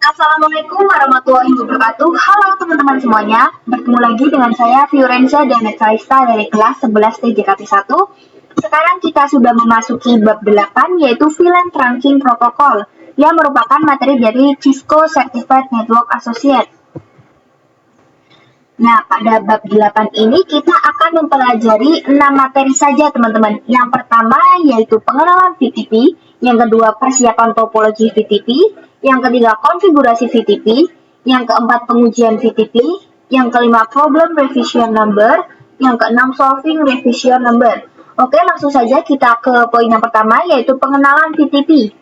Assalamualaikum warahmatullahi wabarakatuh. Halo teman-teman semuanya. Bertemu lagi dengan saya Fiorenza Danet Kalista dari kelas 11 TJKT 1. Sekarang kita sudah memasuki bab 8 yaitu VLAN Trunking Protocol yang merupakan materi dari Cisco Certified Network Associate. Nah, pada bab 8 ini kita akan mempelajari 6 materi saja teman-teman. Yang pertama yaitu pengenalan VTP, yang kedua persiapan topologi VTP, yang ketiga konfigurasi VTP, yang keempat pengujian VTP, yang kelima problem revision number, yang keenam solving revision number. Oke, langsung saja kita ke poin yang pertama yaitu pengenalan VTP.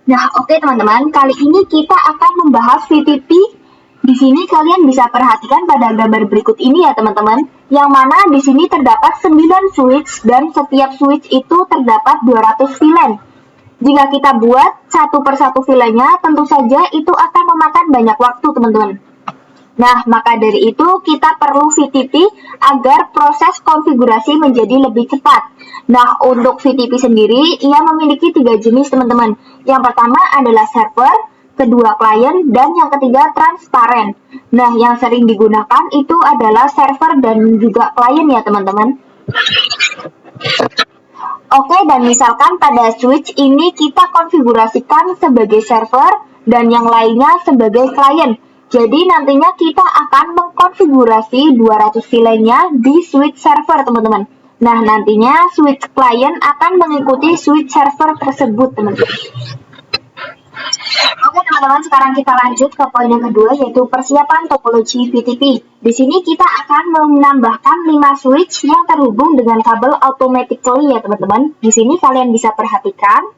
Nah, oke teman-teman, kali ini kita akan membahas VTP. Di sini kalian bisa perhatikan pada gambar berikut ini ya teman-teman, yang mana di sini terdapat 9 switch dan setiap switch itu terdapat 200 VLAN. Jika kita buat satu persatu VLAN-nya, tentu saja itu akan memakan banyak waktu teman-teman. Nah, maka dari itu kita perlu VTP agar proses konfigurasi menjadi lebih cepat. Nah, untuk VTP sendiri, ia memiliki 3 jenis teman-teman. Yang pertama adalah server, kedua klien, dan yang ketiga transparan. Nah, yang sering digunakan itu adalah server dan juga klien ya teman-teman. Oke, dan misalkan pada switch ini kita konfigurasikan sebagai server dan yang lainnya sebagai klien. Jadi nantinya kita akan mengkonfigurasi 200 VLAN-nya di switch server teman-teman. Nah, nantinya switch klien akan mengikuti switch server tersebut teman-teman. Oke teman-teman, sekarang kita lanjut ke poin yang kedua yaitu persiapan topologi VTP. Di sini kita akan menambahkan 5 switch yang terhubung dengan kabel automatically ya teman-teman. Di sini kalian bisa perhatikan.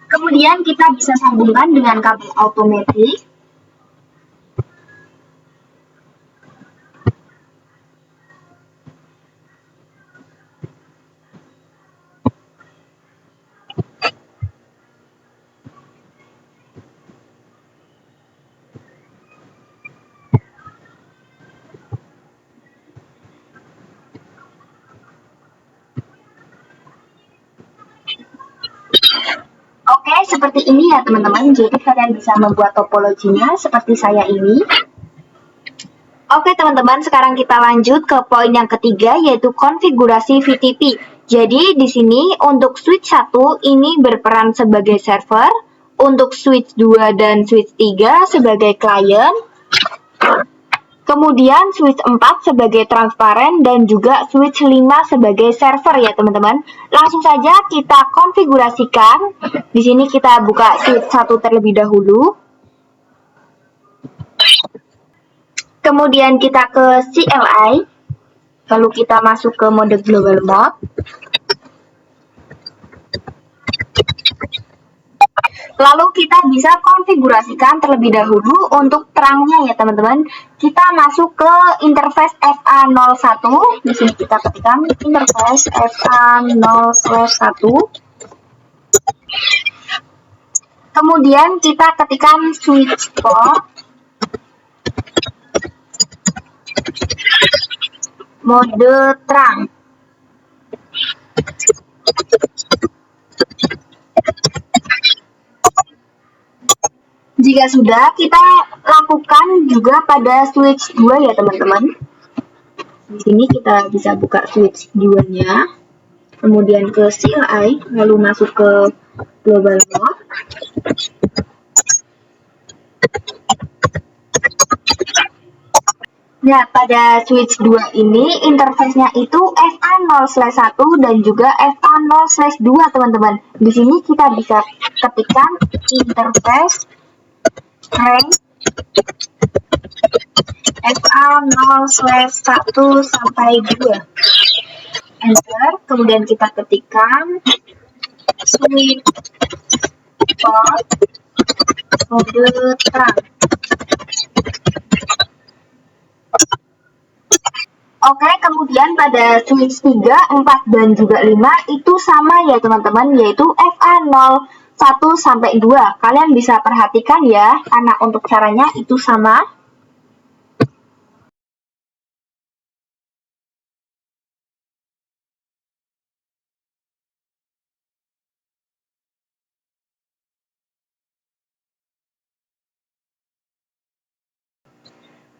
Kemudian kita bisa sambungkan dengan kabel automatic. Oke, seperti ini ya teman-teman. Jadi kalian bisa membuat topologinya seperti saya ini. Oke teman-teman, sekarang kita lanjut ke poin yang ketiga yaitu konfigurasi VTP. Jadi di sini untuk switch 1 ini berperan sebagai server, untuk switch 2 dan switch 3 sebagai klien. Kemudian switch 4 sebagai transparan dan juga switch 5 sebagai server ya teman-teman. Langsung saja kita konfigurasikan. Di sini kita buka switch 1 terlebih dahulu. Kemudian kita ke CLI. Lalu kita masuk ke mode global mode. Lalu kita bisa konfigurasikan terlebih dahulu untuk terangnya ya teman-teman. Kita masuk ke interface FA01. Di sini kita ketikkan interface FA0/1. Kemudian kita ketikkan switch port. Mode terang. Jika sudah, kita lakukan juga pada switch 2 ya teman-teman. Di sini kita bisa buka switch 2-nya. Kemudian ke CLI, lalu masuk ke global mode. Nah, pada switch 2 ini interface-nya itu FA0/1 dan juga FA0/2 teman-teman. Di sini kita bisa ketikkan interface range FA0/1 sampai 2. Enter, kemudian kita ketikkan switch port mode terang. Oke, kemudian pada switch 3, 4, dan juga 5 itu sama ya teman-teman, yaitu FA01 sampai 2. Kalian bisa perhatikan ya, karena untuk caranya itu sama.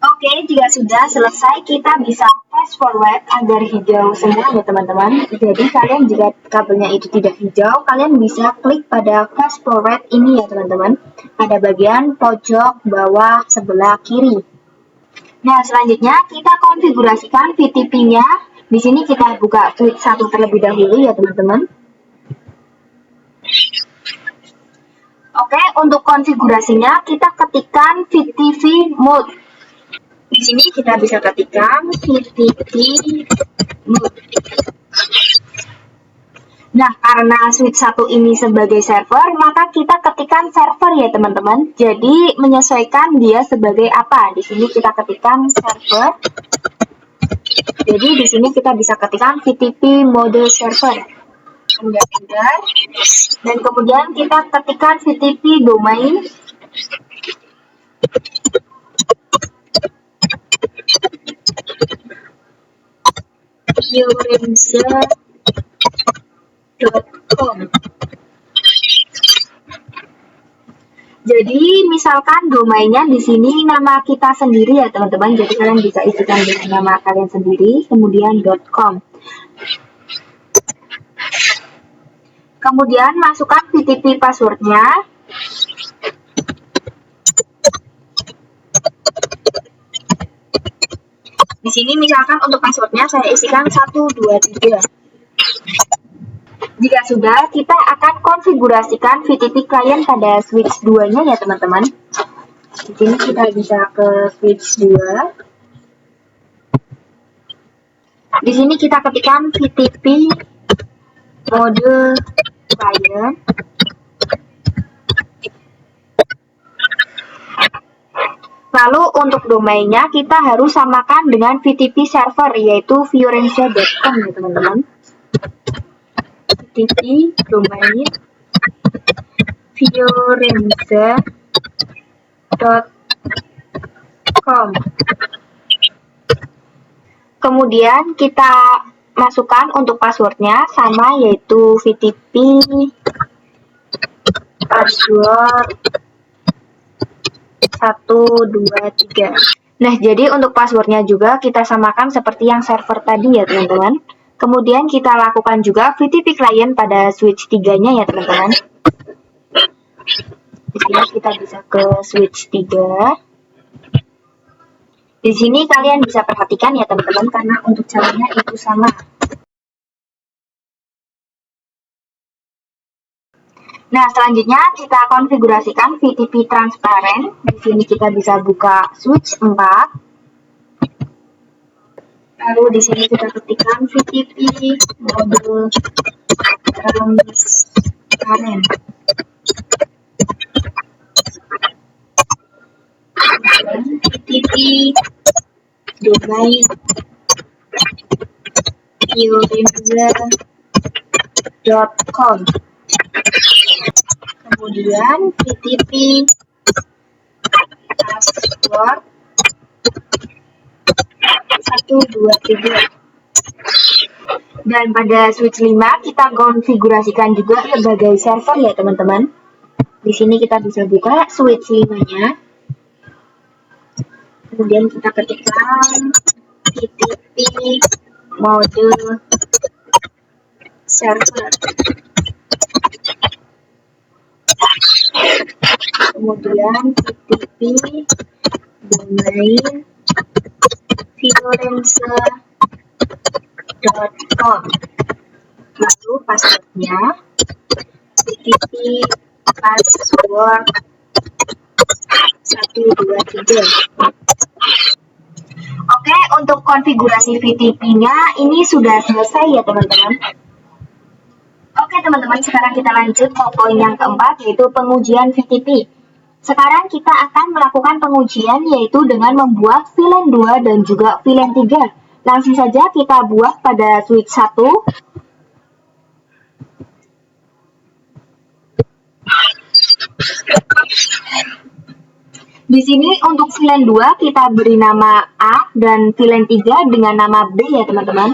Oke, jika sudah selesai, kita bisa fast forward agar hijau semua ya teman-teman. Jadi kalian jika kabelnya itu tidak hijau, kalian bisa klik pada fast forward ini ya teman-teman. Pada bagian pojok bawah sebelah kiri. Nah, selanjutnya kita konfigurasikan VTP-nya. Di sini kita buka switch 1 terlebih dahulu ya teman-teman. Oke, untuk konfigurasinya kita ketikkan VTP mode. Di sini kita bisa ketikkan VTP mode. Nah, karena switch 1 ini sebagai server, maka kita ketikkan server ya teman-teman. Jadi menyesuaikan dia sebagai apa. Di sini kita ketikkan server. Jadi di sini kita bisa ketikkan VTP mode server. Enter. Dan kemudian kita ketikkan VTP domain. Fiorenza.com. Jadi misalkan domainnya di sini nama kita sendiri ya teman-teman. Jadi kalian bisa isikan dengan nama kalian sendiri, kemudian .com. Kemudian masukkan VTP passwordnya. Di sini misalkan untuk passwordnya saya isikan 123. Jika sudah, kita akan konfigurasikan VTP client pada switch 2-nya ya teman-teman. Di sini kita bisa ke switch 2. Di sini kita ketikkan VTP mode client. Lalu untuk domainnya kita harus samakan dengan VTP server, yaitu fiorenza.com ya teman-teman. VTP domain fiorenza.com. Kemudian kita masukkan untuk passwordnya sama, yaitu VTP password 123. Nah, jadi untuk passwordnya juga kita samakan seperti yang server tadi ya teman-teman. Kemudian kita lakukan juga VTP client pada switch 3-nya ya teman-teman. Di sini kita bisa ke switch 3. Di sini kalian bisa perhatikan ya teman-teman, karena untuk caranya itu sama. Nah, selanjutnya kita konfigurasikan VTP transparent. Di sini kita bisa buka switch 4. Lalu di sini kita ketikkan VTP mode transparent. VTP domain fiorenza.com. Kemudian VTP password 123. Dan pada switch 5 kita konfigurasikan juga sebagai server ya teman-teman. Di sini kita bisa buka switch 5-nya. Kemudian kita ketikkan VTP mode server. Kemudian VTP domain fiorenza.com. Lalu passwordnya VTP password 123. Oke, untuk konfigurasi VTP-nya ini sudah selesai ya teman-teman. Oke teman-teman, sekarang kita lanjut ke poin yang keempat, yaitu pengujian VTP. Sekarang kita akan melakukan pengujian, yaitu dengan membuat VLAN 2 dan juga VLAN 3. Langsung saja kita buat pada switch 1. Di sini untuk VLAN 2 kita beri nama A dan VLAN 3 dengan nama B ya teman-teman.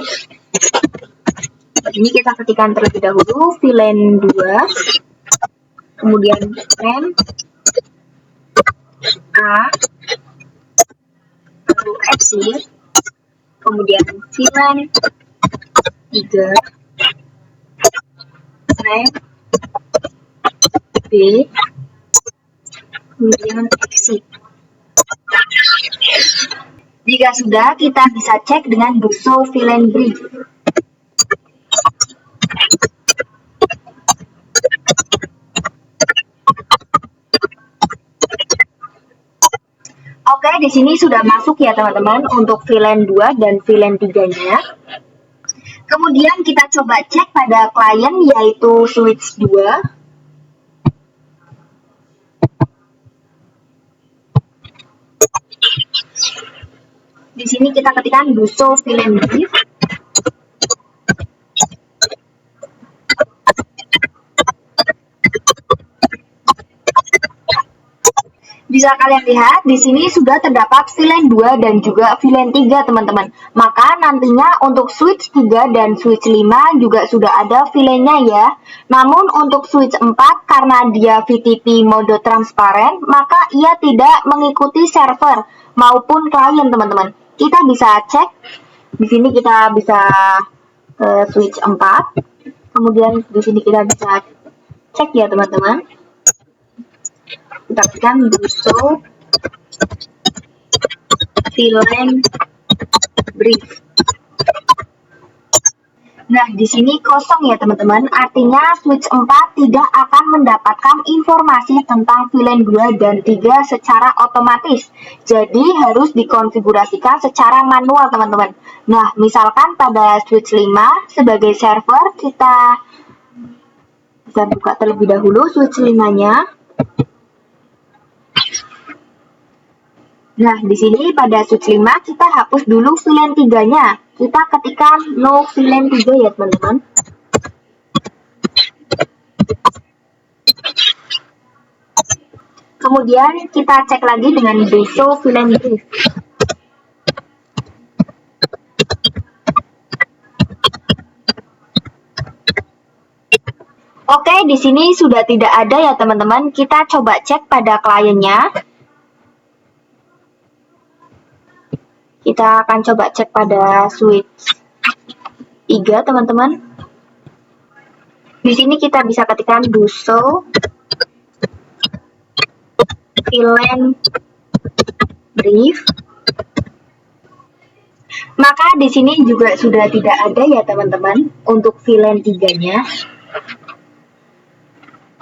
Ini kita ketikkan terlebih dahulu VLAN 2, kemudian N, A, lalu exit, kemudian VLAN 3, N, B, kemudian exit. Jika sudah, kita bisa cek dengan do show VLAN brief. Oke, di sini sudah masuk ya teman-teman untuk VLAN 2 dan VLAN 3-nya. Kemudian kita coba cek pada klien yaitu switch 2. Di sini kita ketikkan do show VLAN brief. Bisa kalian lihat di sini sudah terdapat VLAN 2 dan juga VLAN 3 teman-teman. Maka nantinya untuk switch 3 dan switch 5 juga sudah ada VLAN-nya ya. Namun untuk switch 4 karena dia VTP mode transparan, maka ia tidak mengikuti server maupun klien teman-teman. Kita bisa cek. Di sini kita bisa switch 4. Kemudian di sini kita bisa cek ya teman-teman. Kita ketikkan do show VLAN brief. Nah, di sini kosong ya teman-teman. Artinya switch 4 tidak akan mendapatkan informasi tentang VLAN 2 dan 3 secara otomatis. Jadi harus dikonfigurasikan secara manual teman-teman. Nah, misalkan pada switch 5 sebagai server kita bisa buka terlebih dahulu switch 5-nya. Nah, di sini pada switch 5 kita hapus dulu VLAN 3-nya. Kita ketikkan no VLAN 3 ya, teman-teman. Kemudian kita cek lagi dengan do show VLAN brief. Oke, di sini sudah tidak ada ya, teman-teman. Kita coba cek pada kliennya. Kita akan coba cek pada switch 3, teman-teman. Di sini kita bisa ketikkan do show VLAN brief. Maka di sini juga sudah tidak ada ya, teman-teman, untuk VLAN 3-nya.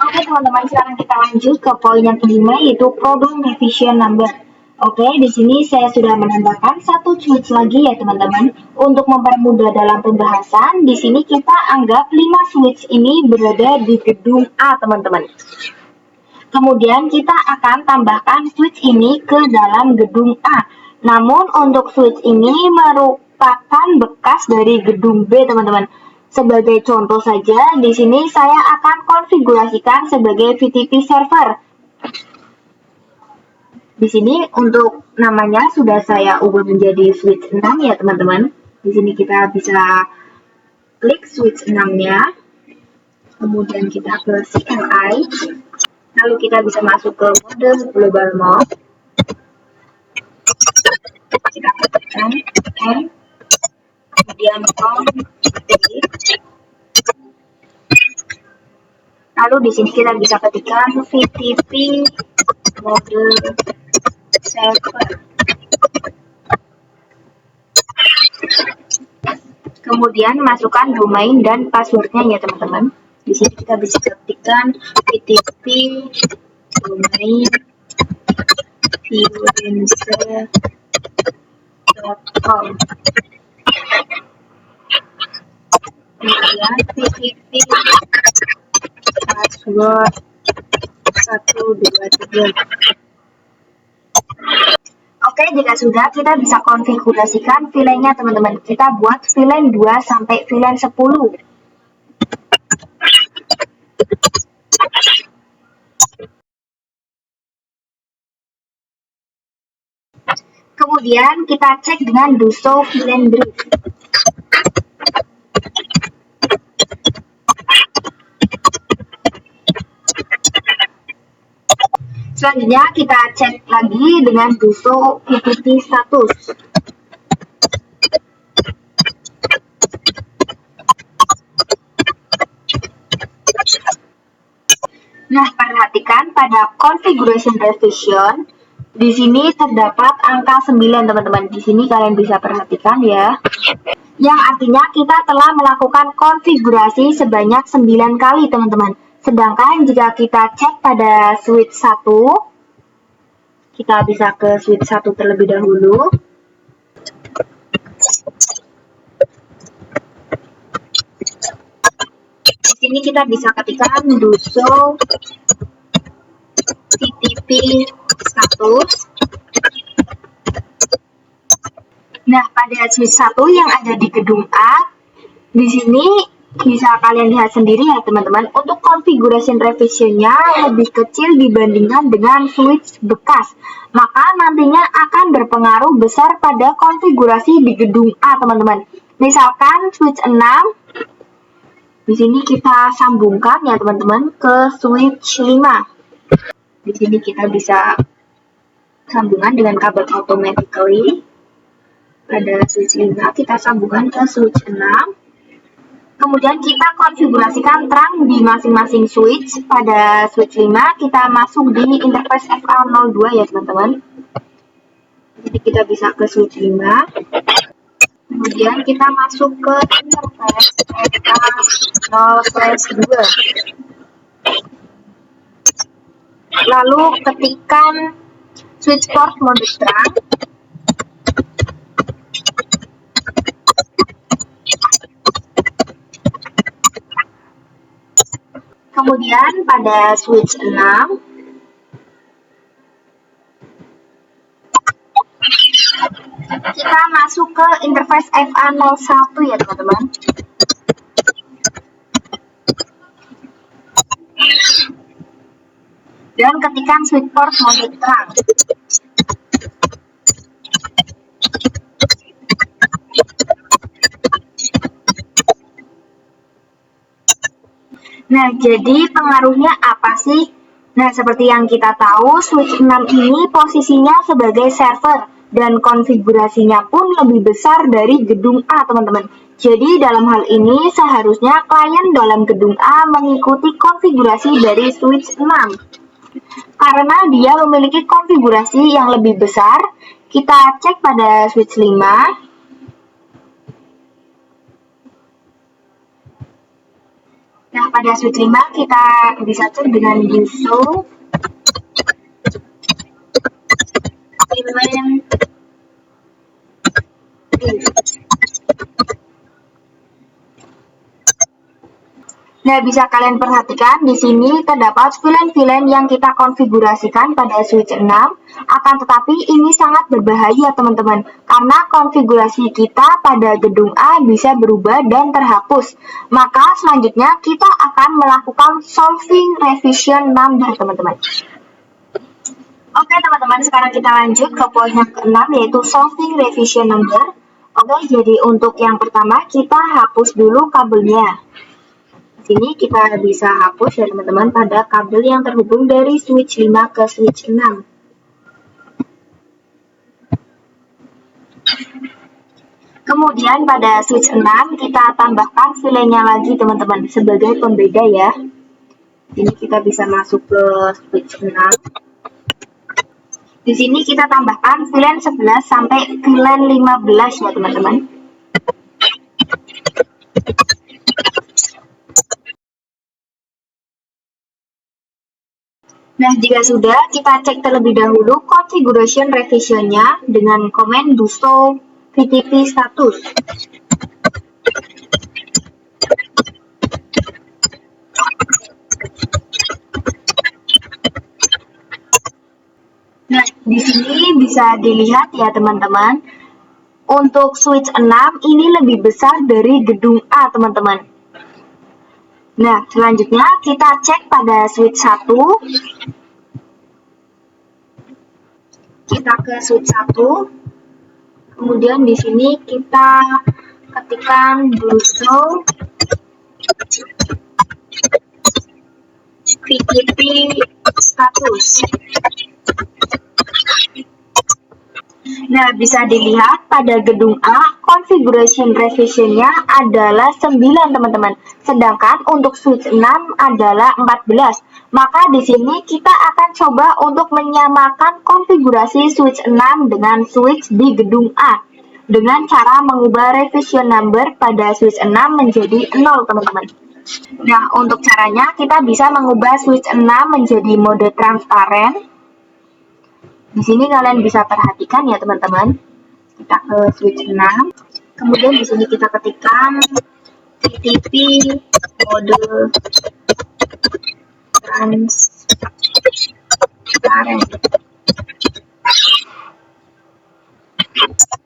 Oke, teman-teman, sekarang kita lanjut ke poin yang kelima, yaitu problem revision number. Oke, di sini saya sudah menambahkan satu switch lagi ya teman-teman. Untuk mempermudah dalam pembahasan, di sini kita anggap 5 switch ini berada di gedung A teman-teman. Kemudian kita akan tambahkan switch ini ke dalam gedung A. Namun untuk switch ini merupakan bekas dari gedung B teman-teman. Sebagai contoh saja, di sini saya akan konfigurasikan sebagai VTP server. Di sini untuk namanya sudah saya ubah menjadi switch 6 ya teman-teman. Di sini kita bisa klik switch 6-nya. Kemudian kita ke CLI. Lalu kita bisa masuk ke mode global mode. Kita ketikkan M. Kemudian config. Lalu di sini kita bisa ketikkan VTP mode server. Kemudian masukkan domain dan passwordnya ya teman-teman. Di sini kita bisa ketikkan VTP domain freelancer.com. Kemudian VTP password 123. Oke, jika sudah, kita bisa konfigurasikan VLAN-nya teman-teman. Kita buat VLAN 2 sampai VLAN 10. Kemudian kita cek dengan do show VLAN brief. Selanjutnya kita cek lagi dengan do show VTP status. Nah, perhatikan pada configuration revision, di sini terdapat angka 9, teman-teman. Di sini kalian bisa perhatikan ya. Yang artinya kita telah melakukan konfigurasi sebanyak 9 kali, teman-teman. Sedangkan jika kita cek pada switch 1, kita bisa ke switch 1 terlebih dahulu. Di sini kita bisa ketikkan do show VTP status. Nah, pada switch 1 yang ada di gedung A, di sini bisa kalian lihat sendiri ya teman-teman, untuk configuration revision-nya lebih kecil dibandingkan dengan switch bekas. Maka nantinya akan berpengaruh besar pada konfigurasi di gedung A, teman-teman. Misalkan switch 6, di sini kita sambungkan ya teman-teman ke switch 5. Di sini kita bisa sambungan dengan kabel automatically. Pada switch 5 kita sambungkan ke switch 6. Kemudian kita konfigurasikan terang di masing-masing switch. Pada switch 5 kita masuk di interface FA02 ya teman-teman. Jadi kita bisa ke switch 5. Kemudian kita masuk ke interface FA0/2. Lalu ketikkan switch port mode terang. Kemudian pada switch 6, kita masuk ke interface FA01 ya teman-teman. Dan ketikkan switch port mode terang. Nah, jadi pengaruhnya apa sih? Nah, seperti yang kita tahu, switch 6 ini posisinya sebagai server dan konfigurasinya pun lebih besar dari gedung A, teman-teman. Jadi, dalam hal ini seharusnya klien dalam gedung A mengikuti konfigurasi dari switch 6. Karena dia memiliki konfigurasi yang lebih besar, kita cek pada switch 5. Nah, pada switch 5 kita bisa cek dengan do show VLAN. Nah, bisa kalian perhatikan di sini terdapat VLAN yang kita konfigurasikan pada switch 6. Akan tetapi ini sangat berbahaya teman-teman, karena konfigurasi kita pada gedung A bisa berubah dan terhapus. Maka selanjutnya kita akan melakukan solving revision number teman-teman. Oke teman-teman, sekarang kita lanjut ke poin yang ke-6 yaitu solving revision number. Oke, jadi untuk yang pertama kita hapus dulu kabelnya. Sini kita bisa hapus ya teman-teman pada kabel yang terhubung dari switch 5 ke switch 6. Kemudian pada switch 6 kita tambahkan VLAN-nya lagi teman-teman sebagai pembeda ya. Ini kita bisa masuk ke switch 6. Di sini kita tambahkan VLAN 11 sampai VLAN 15 ya teman-teman. Nah, jika sudah, kita cek terlebih dahulu configuration revision-nya dengan komen do show VTP status. Nah, Di sini bisa dilihat ya teman-teman, untuk switch 6 ini lebih besar dari gedung A teman-teman. Nah, selanjutnya kita cek pada switch 1. Kita ke switch 1. Kemudian di sini kita ketikkan Duso VTP status. Nah, bisa dilihat pada gedung A, configuration revision-nya adalah 9, teman-teman. Sedangkan untuk switch 6 adalah 14. Maka di sini kita akan coba untuk menyamakan konfigurasi switch 6 dengan switch di gedung A. Dengan cara mengubah revision number pada switch 6 menjadi 0, teman-teman. Nah, untuk caranya kita bisa mengubah switch 6 menjadi mode transparent. Di sini kalian bisa perhatikan ya teman-teman. Kita ke switch 6. Kemudian di sini kita ketikkan VTP mode transparent.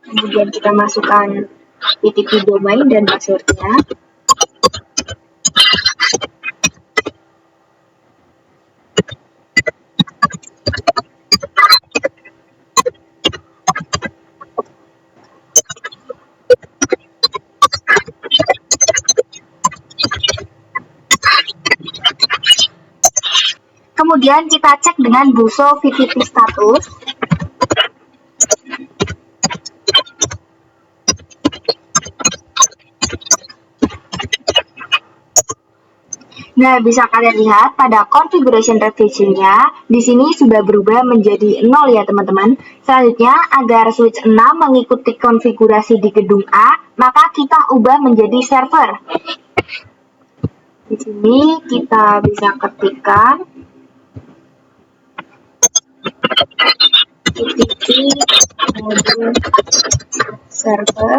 Kemudian kita masukkan VTP domain dan passwordnya. Kemudian kita cek dengan Duso VTP status. Nah, bisa kalian lihat pada configuration revision-nya, di sini sudah berubah menjadi 0 ya teman-teman. Selanjutnya, agar switch 6 mengikuti konfigurasi di gedung A, maka kita ubah menjadi server. Di sini kita bisa ketikkan VTP mode server,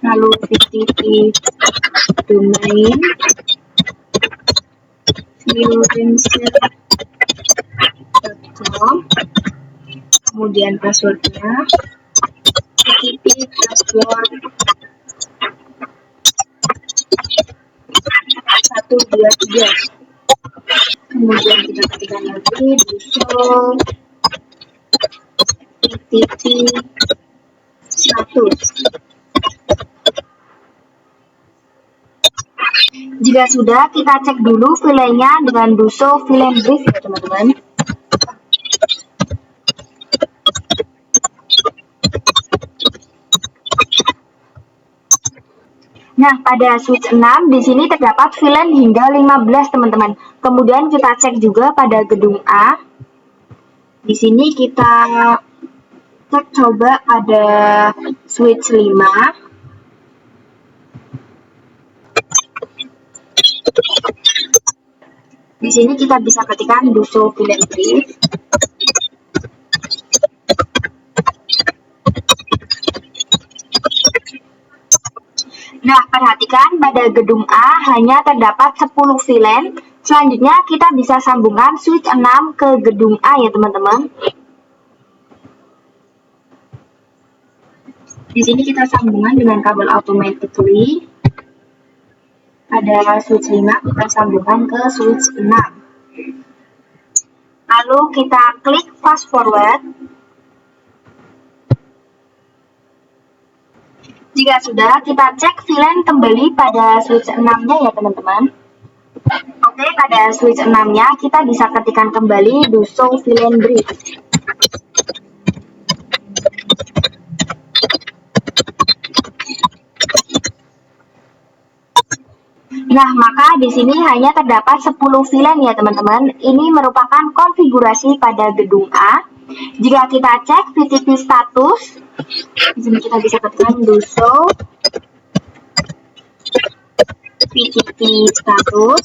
lalu VTP domain, viewranger.com, kemudian passwordnya VTP password 123. Kemudian kita ketikkan lagi Duso VTP status. Jika sudah, kita cek dulu filenya dengan Duso VLAN brief ya teman-teman. Nah, pada switch 6 di sini terdapat VLAN hingga 15 teman-teman. Kemudian kita cek juga pada gedung A. Di sini kita cek coba pada switch 5. Di sini kita bisa ketikkan Duso VLAN brief. Nah, perhatikan pada gedung A hanya terdapat 10 VLAN. Selanjutnya kita bisa sambungkan switch 6 ke gedung A ya teman-teman. Di sini kita sambungkan dengan kabel automatically. Pada switch 5 kita sambungkan ke switch 6. Lalu kita klik fast forward. Jika sudah, kita cek VLAN kembali pada switch 6-nya ya teman-teman. Oke, pada switch 6-nya kita bisa ketikkan kembali Duso VLAN brief. Nah, maka di sini hanya terdapat 10 VLAN ya teman-teman. Ini merupakan konfigurasi pada gedung A. Jika kita cek VTP status, di sini kita bisa ketikkan Duso VTP status.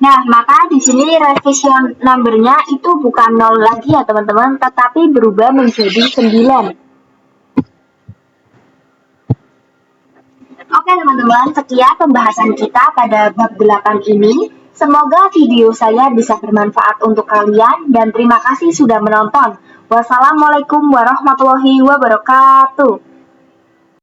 Nah, maka di sini revision number-nya itu bukan 0 lagi ya teman-teman, tetapi berubah menjadi 9. Oke teman-teman, sekian pembahasan kita pada bab 8 ini. Semoga video saya bisa bermanfaat untuk kalian dan terima kasih sudah menonton. Wassalamualaikum warahmatullahi wabarakatuh.